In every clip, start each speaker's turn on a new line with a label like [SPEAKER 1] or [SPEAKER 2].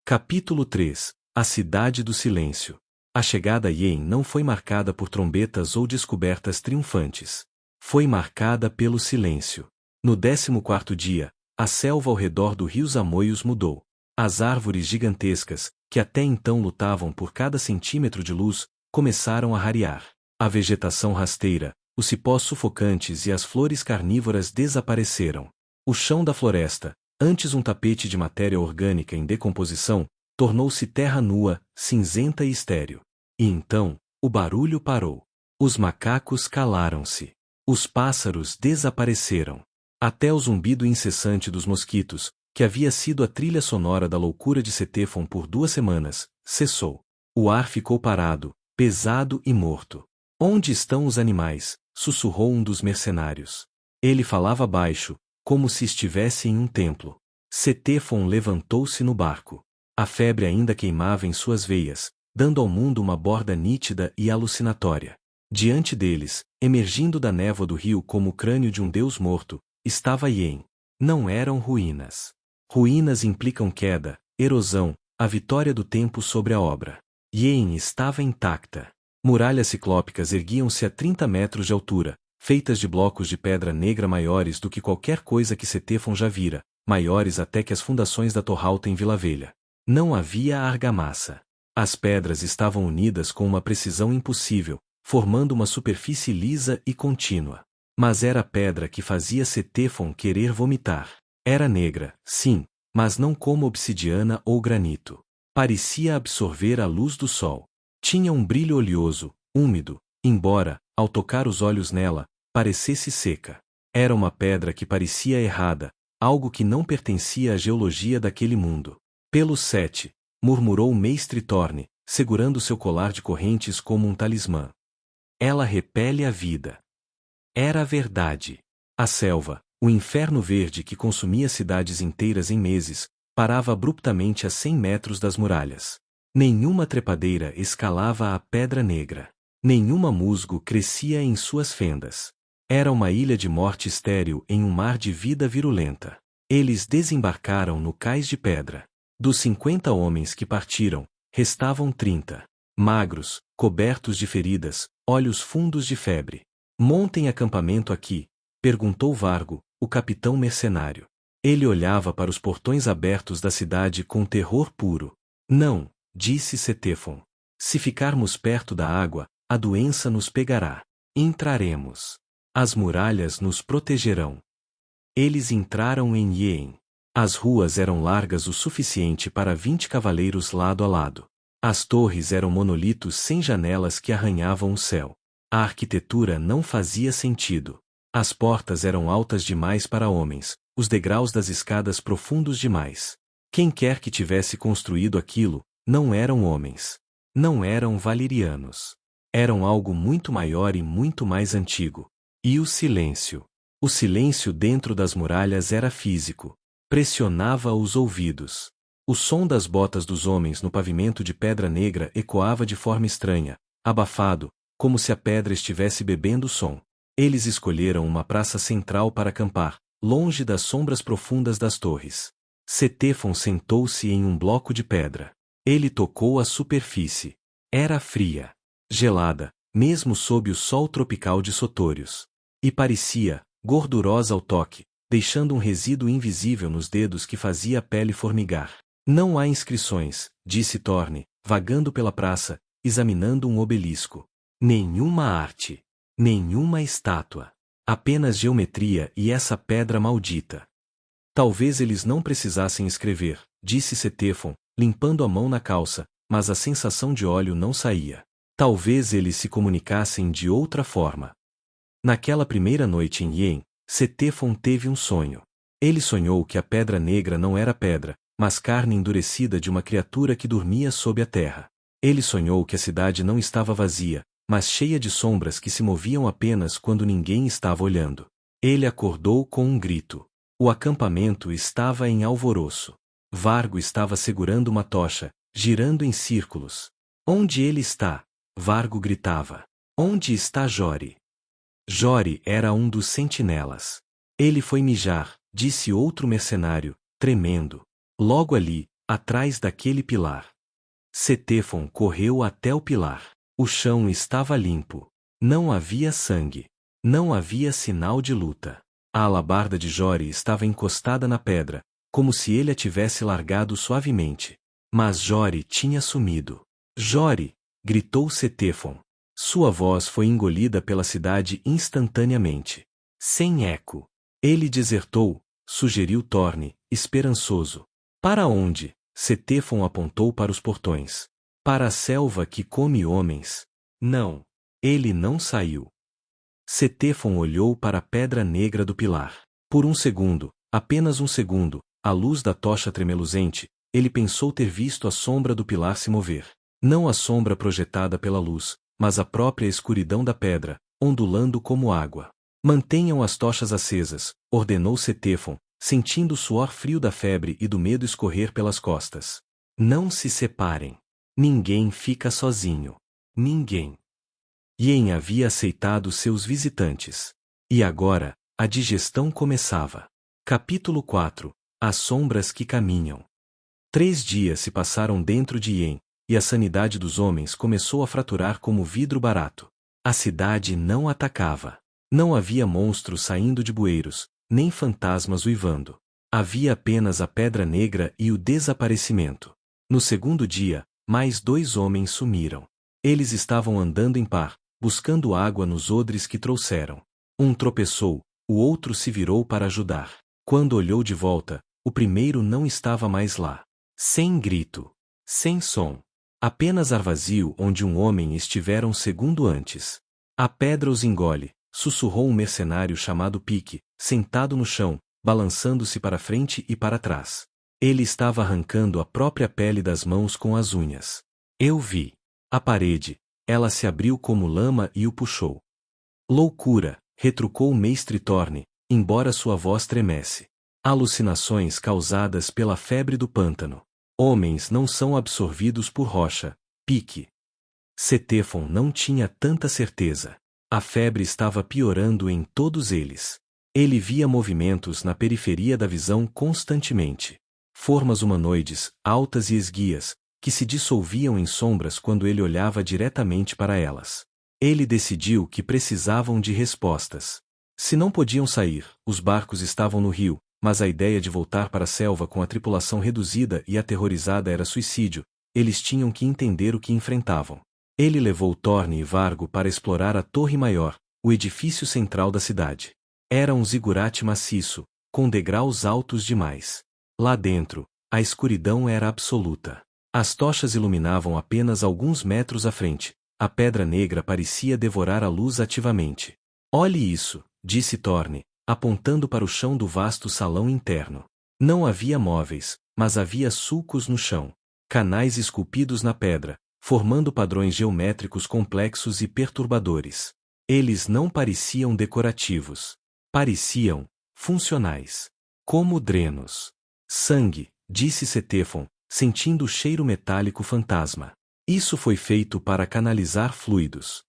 [SPEAKER 1] Capítulo 3. A Cidade do Silêncio. A chegada a Yen não foi marcada por trombetas ou descobertas triunfantes. Foi marcada pelo silêncio. No 14º dia, a selva ao redor do rio Zamoios mudou. As árvores gigantescas, que até então lutavam por cada centímetro de luz, começaram a rarear. A vegetação rasteira, os cipós sufocantes e as flores carnívoras desapareceram. O chão da floresta, antes um tapete de matéria orgânica em decomposição, tornou-se terra nua, cinzenta e estéril. E então, o barulho parou. Os macacos calaram-se. Os pássaros desapareceram. Até o zumbido incessante dos mosquitos, que havia sido a trilha sonora da loucura de Ctefon por 2 semanas, cessou. O ar ficou parado, pesado e morto. Onde estão os animais? Sussurrou um dos mercenários. Ele falava baixo, como se estivesse em um templo. Ctefon levantou-se no barco. A febre ainda queimava em suas veias, dando ao mundo uma borda nítida e alucinatória. Diante deles, emergindo da névoa do rio como o crânio de um deus morto, estava Yen. Não eram ruínas. Ruínas implicam queda, erosão, a vitória do tempo sobre a obra. Yen estava intacta. Muralhas ciclópicas erguiam-se a 30 metros de altura, feitas de blocos de pedra negra maiores do que qualquer coisa que Ctefon já vira, maiores até que as fundações da Torralta em Vila Velha. Não havia argamassa. As pedras estavam unidas com uma precisão impossível, formando uma superfície lisa e contínua. Mas era a pedra que fazia Ctefon querer vomitar. Era negra, sim, mas não como obsidiana ou granito. Parecia absorver a luz do sol. Tinha um brilho oleoso, úmido, embora, ao tocar os olhos nela, parecesse seca. Era uma pedra que parecia errada, algo que não pertencia à geologia daquele mundo. Pelos 7, murmurou Mestre Thorne, segurando seu colar de correntes como um talismã. Ela repele a vida. Era a verdade. A selva, o inferno verde que consumia cidades inteiras em meses, parava abruptamente a 100 metros das muralhas. Nenhuma trepadeira escalava a pedra negra. Nenhuma musgo crescia em suas fendas. Era uma ilha de morte estéril em um mar de vida virulenta. Eles desembarcaram no cais de pedra. Dos 50 homens que partiram, restavam 30. Magros, cobertos de feridas, olhos fundos de febre. Montem acampamento aqui, perguntou Vargo, o capitão mercenário. Ele olhava para os portões abertos da cidade com terror puro. Não, disse Ctefon. Se ficarmos perto da água, a doença nos pegará. Entraremos. As muralhas nos protegerão. Eles entraram em Yen. As ruas eram largas o suficiente para 20 cavaleiros lado a lado. As torres eram monolitos sem janelas que arranhavam o céu. A arquitetura não fazia sentido. As portas eram altas demais para homens, os degraus das escadas profundos demais. Quem quer que tivesse construído aquilo, não eram homens. Não eram valerianos. Eram algo muito maior e muito mais antigo. E o silêncio. O silêncio dentro das muralhas era físico. Pressionava os ouvidos. O som das botas dos homens no pavimento de pedra negra ecoava de forma estranha, abafado, como se a pedra estivesse bebendo som. Eles escolheram uma praça central para acampar, longe das sombras profundas das torres. Ctefon sentou-se em um bloco de pedra. Ele tocou a superfície. Era fria. Gelada, mesmo sob o sol tropical de Sotórios. E parecia, gordurosa ao toque, deixando um resíduo invisível nos dedos que fazia a pele formigar. Não há inscrições, disse Thorne, vagando pela praça, examinando um obelisco. Nenhuma arte. Nenhuma estátua. Apenas geometria e essa pedra maldita. Talvez eles não precisassem escrever, disse Ctefon, limpando a mão na calça, mas a sensação de óleo não saía. Talvez eles se comunicassem de outra forma. Naquela primeira noite em Yen, Ctefon teve um sonho. Ele sonhou que a pedra negra não era pedra, mas carne endurecida de uma criatura que dormia sob a terra. Ele sonhou que a cidade não estava vazia, mas cheia de sombras que se moviam apenas quando ninguém estava olhando. Ele acordou com um grito. O acampamento estava em alvoroço. Vargo estava segurando uma tocha, girando em círculos. Onde ele está? Vargo gritava. Onde está Jori? Jori era um dos sentinelas. Ele foi mijar, disse outro mercenário, tremendo. Logo ali, atrás daquele pilar. Ctefon correu até o pilar. O chão estava limpo. Não havia sangue. Não havia sinal de luta. A alabarda de Jori estava encostada na pedra, como se ele a tivesse largado suavemente. Mas Jori tinha sumido. Jori! Gritou Ctefon. Sua voz foi engolida pela cidade instantaneamente. Sem eco. Ele desertou, sugeriu Thorne, esperançoso. Para onde? Ctefon apontou para os portões. Para a selva que come homens. Não. Ele não saiu. Ctefon olhou para a pedra negra do pilar. Por um segundo, apenas um segundo, à luz da tocha tremeluzente, ele pensou ter visto a sombra do pilar se mover. Não a sombra projetada pela luz, mas a própria escuridão da pedra, ondulando como água. Mantenham as tochas acesas, ordenou Ctefon, sentindo o suor frio da febre e do medo escorrer pelas costas. Não se separem. Ninguém fica sozinho. Ninguém. Yen havia aceitado seus visitantes. E agora, a digestão começava. Capítulo 4. As sombras que caminham. 3 dias se passaram dentro de Yen, e a sanidade dos homens começou a fraturar como vidro barato. A cidade não atacava. Não havia monstros saindo de bueiros, nem fantasmas uivando. Havia apenas a pedra negra e o desaparecimento. No segundo dia, mais 2 homens sumiram. Eles estavam andando em par, buscando água nos odres que trouxeram. Um tropeçou, o outro se virou para ajudar. Quando olhou de volta, o primeiro não estava mais lá. Sem grito. Sem som. Apenas ar vazio onde um homem estivera um segundo antes. A pedra os engole, sussurrou um mercenário chamado Pique, sentado no chão, balançando-se para frente e para trás. Ele estava arrancando a própria pele das mãos com as unhas. Eu vi. A parede. Ela se abriu como lama e o puxou. Loucura, retrucou o mestre Thorne, embora sua voz tremesse. Alucinações causadas pela febre do pântano. Homens não são absorvidos por rocha. Pique. Ctefon não tinha tanta certeza. A febre estava piorando em todos eles. Ele via movimentos na periferia da visão constantemente. Formas humanoides, altas e esguias, que se dissolviam em sombras quando ele olhava diretamente para elas. Ele decidiu que precisavam de respostas. Se não podiam sair, os barcos estavam no rio, mas a ideia de voltar para a selva com a tripulação reduzida e aterrorizada era suicídio. Eles tinham que entender o que enfrentavam. Ele levou Thorne e Vargo para explorar a Torre Maior, o edifício central da cidade. Era um zigurate maciço, com degraus altos demais. Lá dentro, a escuridão era absoluta. As tochas iluminavam apenas alguns metros à frente. A pedra negra parecia devorar a luz ativamente. Olhe isso, disse Thorne, apontando para o chão do vasto salão interno. Não havia móveis, mas havia sulcos no chão. Canais esculpidos na pedra, formando padrões geométricos complexos e perturbadores. Eles não pareciam decorativos. Pareciam funcionais. Como drenos. Sangue, disse Ctefon, sentindo o cheiro metálico fantasma. Isso foi feito para canalizar fluidos.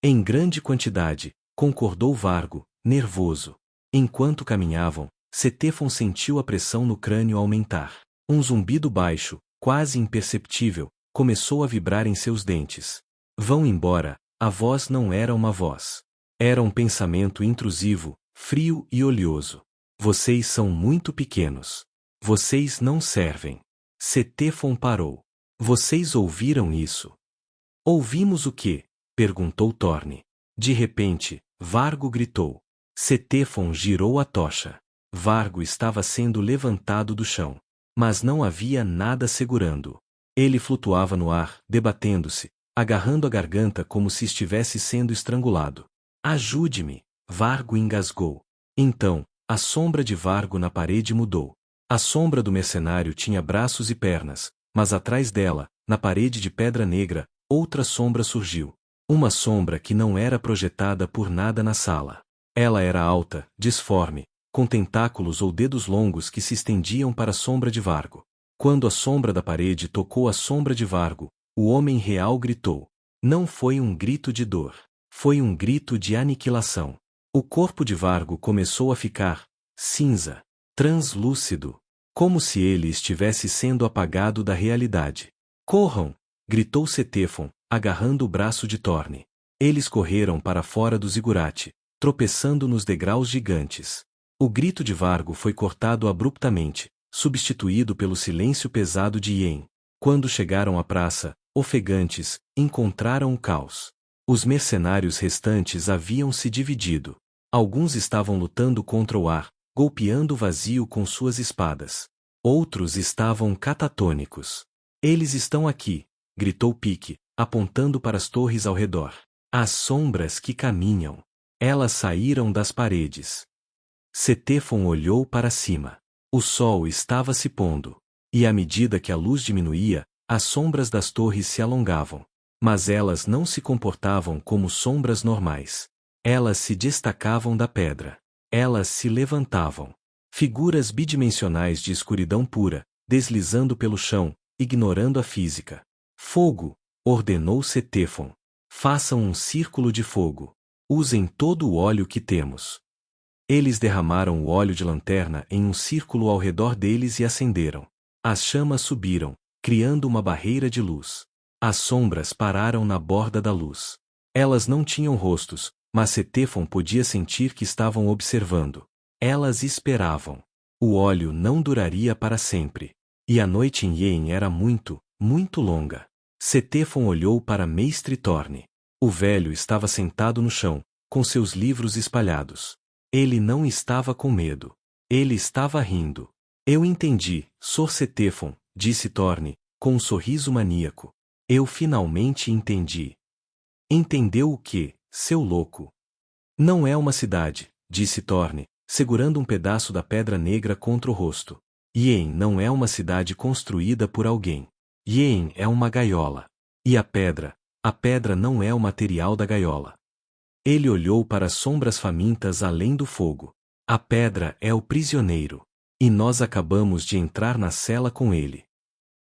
[SPEAKER 1] Em grande quantidade, concordou Vargo, nervoso. Enquanto caminhavam, Ctefon sentiu a pressão no crânio aumentar. Um zumbido baixo, quase imperceptível, começou a vibrar em seus dentes. Vão embora, a voz não era uma voz. Era um pensamento intrusivo, frio e oleoso. Vocês são muito pequenos. Vocês não servem. Ctefon parou. Vocês ouviram isso? Ouvimos o quê? Perguntou Thorne. De repente, Vargo gritou. Ctefon girou a tocha. Vargo estava sendo levantado do chão. Mas não havia nada segurando. Ele flutuava no ar, debatendo-se, agarrando a garganta como se estivesse sendo estrangulado. Ajude-me! Vargo engasgou. Então, a sombra de Vargo na parede mudou. A sombra do mercenário tinha braços e pernas, mas atrás dela, na parede de pedra negra, outra sombra surgiu. Uma sombra que não era projetada por nada na sala. Ela era alta, disforme, com tentáculos ou dedos longos que se estendiam para a sombra de Vargo. Quando a sombra da parede tocou a sombra de Vargo, o homem real gritou. Não foi um grito de dor. Foi um grito de aniquilação. O corpo de Vargo começou a ficar cinza, translúcido. Como se ele estivesse sendo apagado da realidade. Corram! Gritou Cetefon, agarrando o braço de Thorne. Eles correram para fora do zigurate, tropeçando nos degraus gigantes. O grito de Vargo foi cortado abruptamente, substituído pelo silêncio pesado de Yen. Quando chegaram à praça, ofegantes, encontraram o caos. Os mercenários restantes haviam se dividido. Alguns estavam lutando contra o ar, golpeando o vazio com suas espadas. Outros estavam catatônicos. Eles estão aqui, gritou Pique, apontando para as torres ao redor. As sombras que caminham. Elas saíram das paredes. Cetefon olhou para cima. O sol estava se pondo. E à medida que a luz diminuía, as sombras das torres se alongavam. Mas elas não se comportavam como sombras normais. Elas se destacavam da pedra. Elas se levantavam. Figuras bidimensionais de escuridão pura, deslizando pelo chão, ignorando a física. Fogo! Ordenou Cetefon. Façam um círculo de fogo. Usem todo o óleo que temos. Eles derramaram o óleo de lanterna em um círculo ao redor deles e acenderam. As chamas subiram, criando uma barreira de luz. As sombras pararam na borda da luz. Elas não tinham rostos, mas Cetefon podia sentir que estavam observando. Elas esperavam. O óleo não duraria para sempre. E a noite em Yen era muito, muito longa. Cetefon olhou para Mestre Thorne. O velho estava sentado no chão, com seus livros espalhados. Ele não estava com medo. Ele estava rindo. Eu entendi, Sr. Cetefon, disse Thorne, com um sorriso maníaco. Eu finalmente entendi. Entendeu o quê, seu louco? Não é uma cidade, disse Thorne, segurando um pedaço da pedra negra contra o rosto. Yen não é uma cidade construída por alguém. Yen é uma gaiola. E a pedra não é o material da gaiola. Ele olhou para as sombras famintas além do fogo. A pedra é o prisioneiro. E nós acabamos de entrar na cela com ele.